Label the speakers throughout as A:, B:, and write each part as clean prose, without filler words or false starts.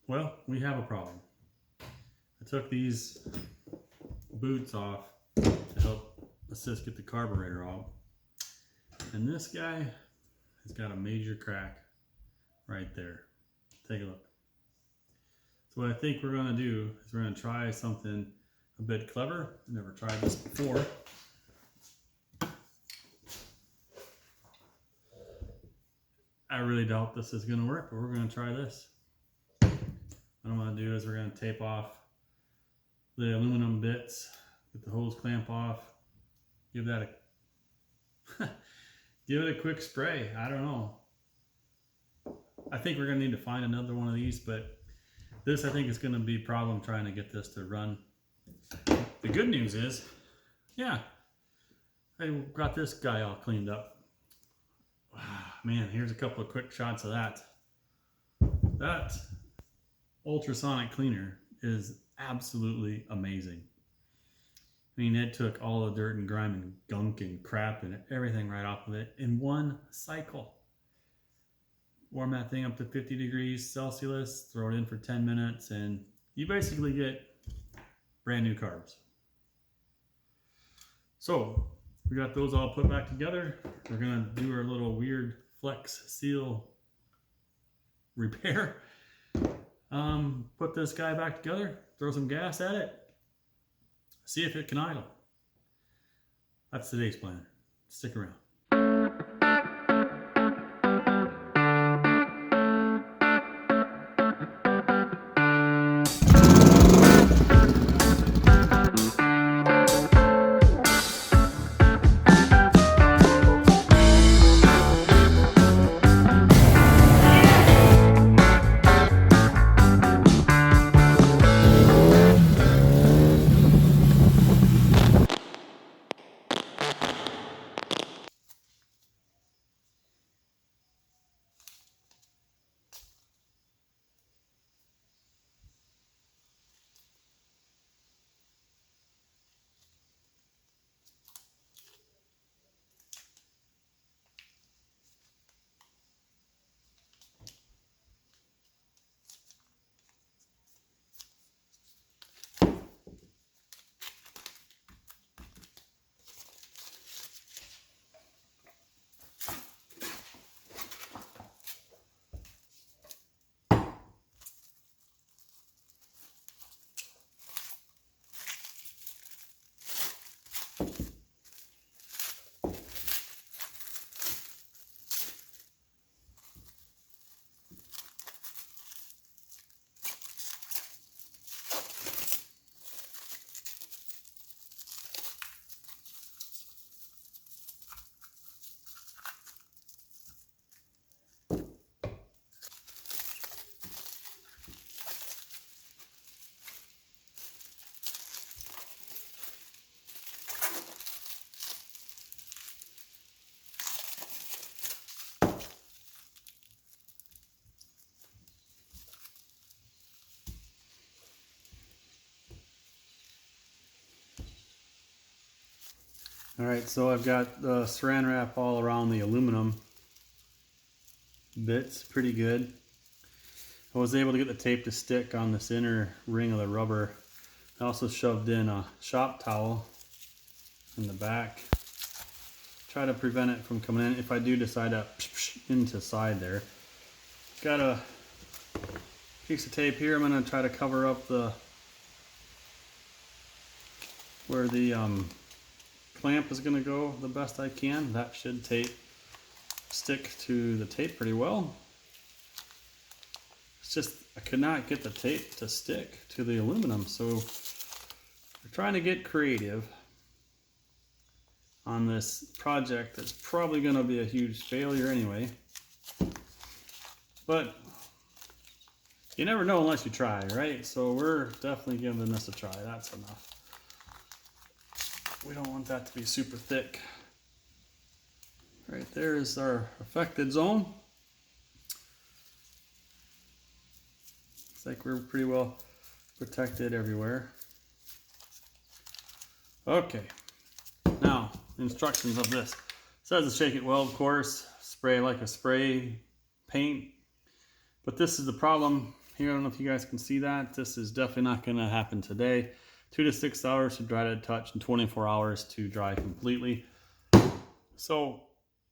A: Well, we have a problem. I took these boots off to help assist get the carburetor out. And this guy has got a major crack right there. Take a look. So what I think we're gonna do is we're gonna try something a bit clever. I've never tried this before. I really doubt this is gonna work, but we're gonna try this. What I'm going to do is we're going to tape off the aluminum bits, get the hose clamp off, give that a give it a quick spray. I don't know. I think we're going to need to find another one of these, but this I think is going to be a problem trying to get this to run. The good news is, yeah, I got this guy all cleaned up. Man, here's a couple of quick shots of that. That ultrasonic cleaner is absolutely amazing. I mean, it took all the dirt and grime and gunk and crap and everything right off of it in one cycle. Warm that thing up to 50 degrees Celsius, throw it in for 10 minutes, and you basically get brand new carbs. So we got those all put back together. We're gonna do our little weird Flexseal repair. Put this guy back together, throw some gas at it, see if it can idle. That's today's plan. Stick around. All right, so I've got the saran wrap all around the aluminum bits, pretty good. I was able to get the tape to stick on this inner ring of the rubber. I also shoved in a shop towel in the back. Try to prevent it from coming in if I do decide to into side there. Got a piece of tape here. I'm gonna try to cover up the where the clamp is going to go the best I can. That should stick to the tape pretty well. It's just I could not get the tape to stick to the aluminum, so we're trying to get creative on this project that's probably going to be a huge failure anyway. But you never know unless you try, right? So we're definitely giving this a try. That's enough. We don't want that to be super thick. Right there is our affected zone. Looks like we're pretty well protected everywhere. Okay, now instructions of this. It says to shake it well, of course, spray like a spray paint. But this is the problem here. I don't know if you guys can see that. This is definitely not going to happen today. 2 to 6 hours to dry to touch and 24 hours to dry completely. So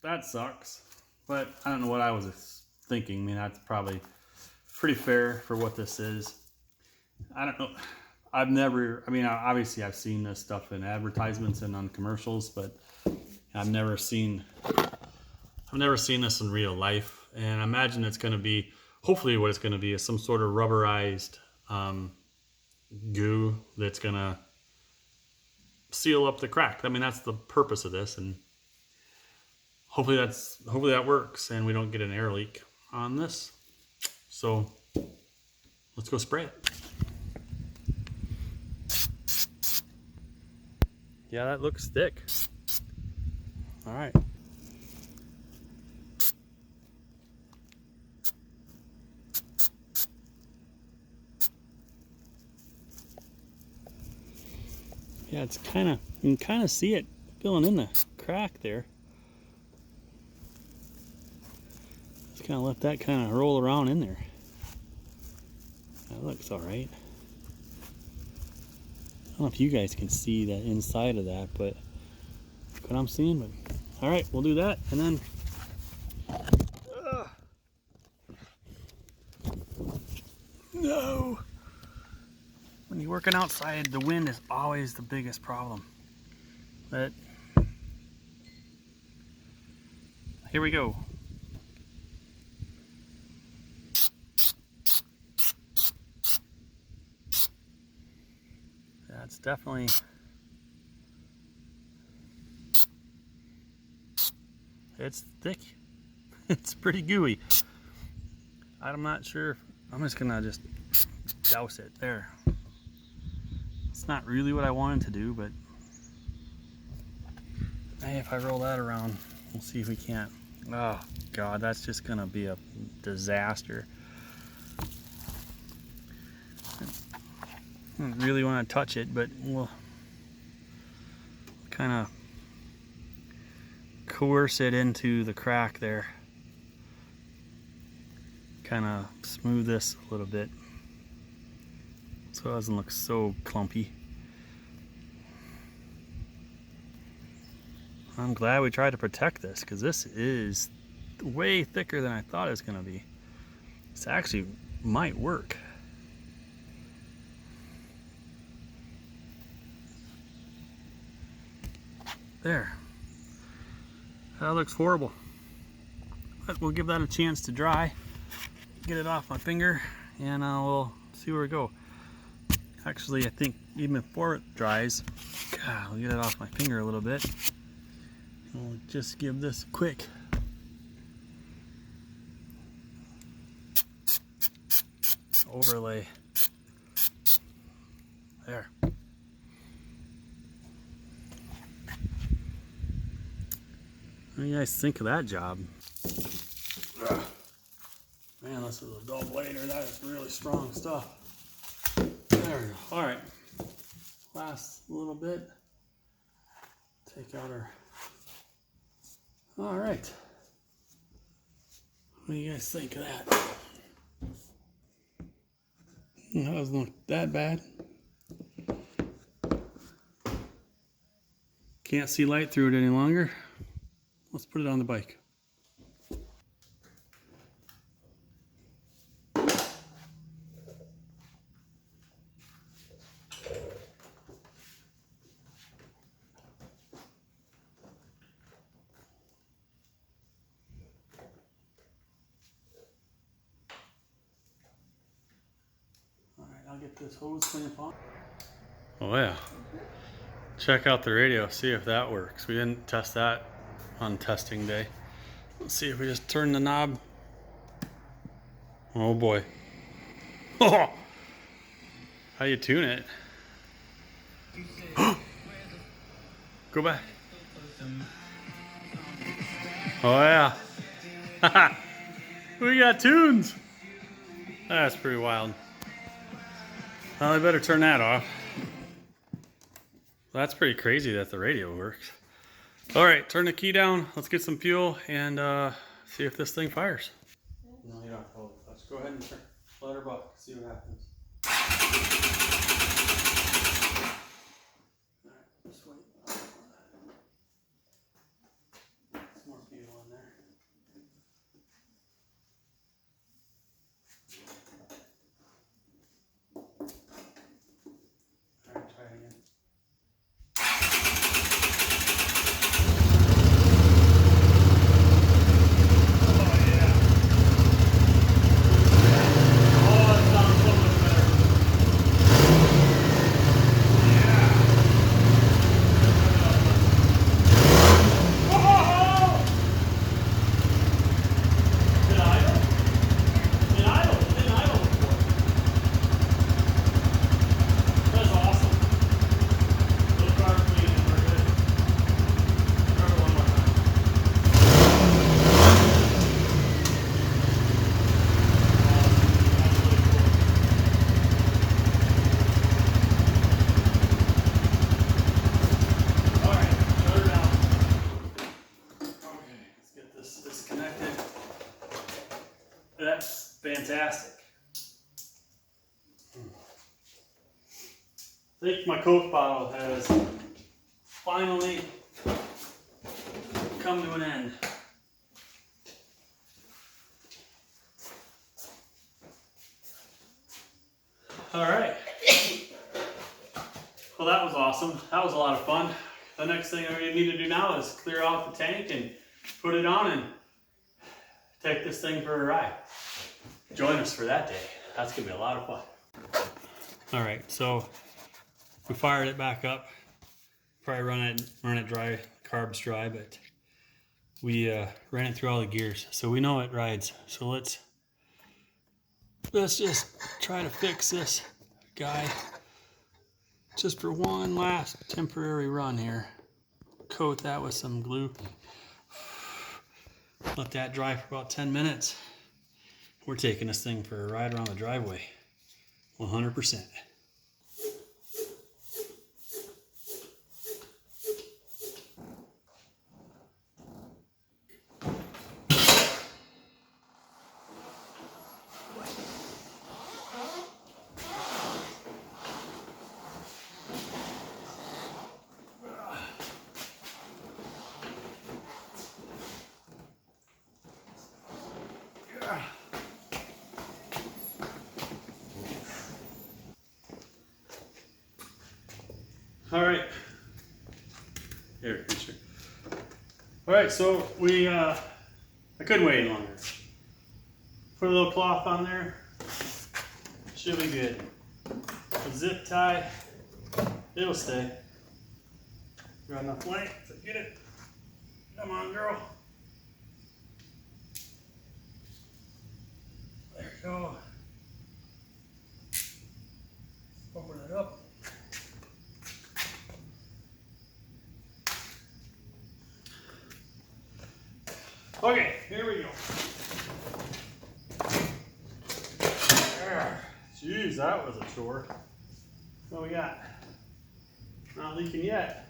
A: that sucks, but I don't know what I was thinking. I mean, that's probably pretty fair for what this is. I don't know. I've never, I mean, obviously I've seen this stuff in advertisements and on commercials, but I've never seen this in real life. And I imagine it's going to be, hopefully what it's going to be is some sort of rubberized goo that's going to seal up the crack. I mean, that's the purpose of this, and hopefully that works and we don't get an air leak on this. So let's go spray it. Yeah, that looks thick. All right. Yeah, it's kind of, you can kind of see it filling in the crack there. Just kind of let that kind of roll around in there. That looks all right. I don't know if you guys can see the inside of that, but that's what I'm seeing. But all right, we'll do that, and then no. When you're working outside, the wind is always the biggest problem. But here we go. That's definitely, it's thick. It's pretty gooey. I'm not sure. I'm just gonna douse it there. It's not really what I wanted to do, but hey, if I roll that around, we'll see if we can't. Oh God, that's just gonna be a disaster. I don't really want to touch it, but we'll kind of coerce it into the crack there. Kind of smooth this a little bit so it doesn't look so clumpy. I'm glad we tried to protect this, because this is way thicker than I thought it was going to be. This actually might work. There. That looks horrible. But we'll give that a chance to dry. Get it off my finger, and we'll see where we go. Actually, I think even before it dries, I'll get it off my finger a little bit. We'll just give this a quick overlay. There. What do you guys think of that job? Man, this is a dull blader. That is really strong stuff. There we go. All right. Last little bit. Take out our. All right. What do you guys think of that? That doesn't look that bad. Can't see light through it any longer. Let's put it on the bike. I'll get this hose clamp on. Oh yeah. Check out the radio, see if that works. We didn't test that on testing day. Let's see if we just turn the knob. Oh boy. Oh! How do you tune it? Go back. Oh yeah. We got tunes. That's pretty wild. Well, I better turn that off. That's pretty crazy that the radio works. All right, turn the key down. Let's get some fuel and see if this thing fires. No, you don't. Let's go ahead and turn. Let her buck, see what happens. Alright, just wait. Some more fuel in there. Alright, try it again. That's fantastic. I think my Coke bottle has finally come to an end. All right. Well, that was awesome. That was a lot of fun. The next thing we need to do now is clear out the tank and put it on and take this thing for a ride. Join us for that day. That's gonna be a lot of fun. All right, so we fired it back up. Probably run it dry, carbs dry, but we ran it through all the gears, so we know it rides. So let's just try to fix this guy just for one last temporary run here. Coat that with some glue. Let that dry for about 10 minutes. We're taking this thing for a ride around the driveway. 100%. All right. Here, picture. All right, so I couldn't wait any longer. Put a little cloth on there. Should be good. A zip tie. It'll stay. Got enough length to get it. Come on, girl. There you go. Open it up. Okay, here we go. Jeez, that was a chore. What we got? Not leaking yet.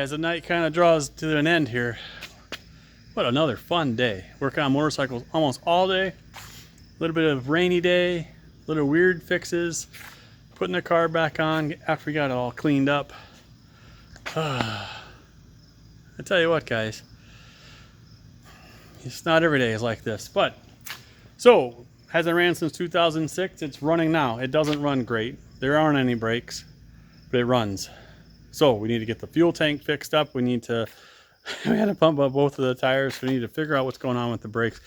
A: as the night kind of draws to an end here, what another fun day. Working on motorcycles almost all day. A little bit of rainy day, little weird fixes, putting the car back on after we got it all cleaned up. I tell you what, guys, it's not every day is like this. But so hasn't ran since 2006. It's running now. It doesn't run great. There aren't any brakes, but it runs. So we need to get the fuel tank fixed up. We had to pump up both of the tires. We need to figure out what's going on with the brakes.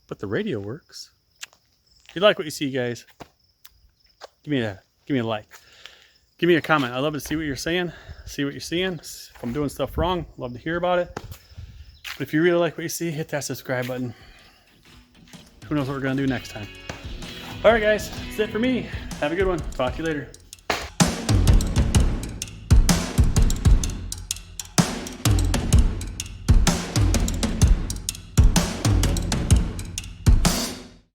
A: But the radio works. If you like what you see, guys, give me a like. Give me a comment. I love to see what you're saying, see what you're seeing. If I'm doing stuff wrong, love to hear about it. But if you really like what you see, hit that subscribe button. Who knows what we're going to do next time. All right, guys, that's it for me. Have a good one. Talk to you later.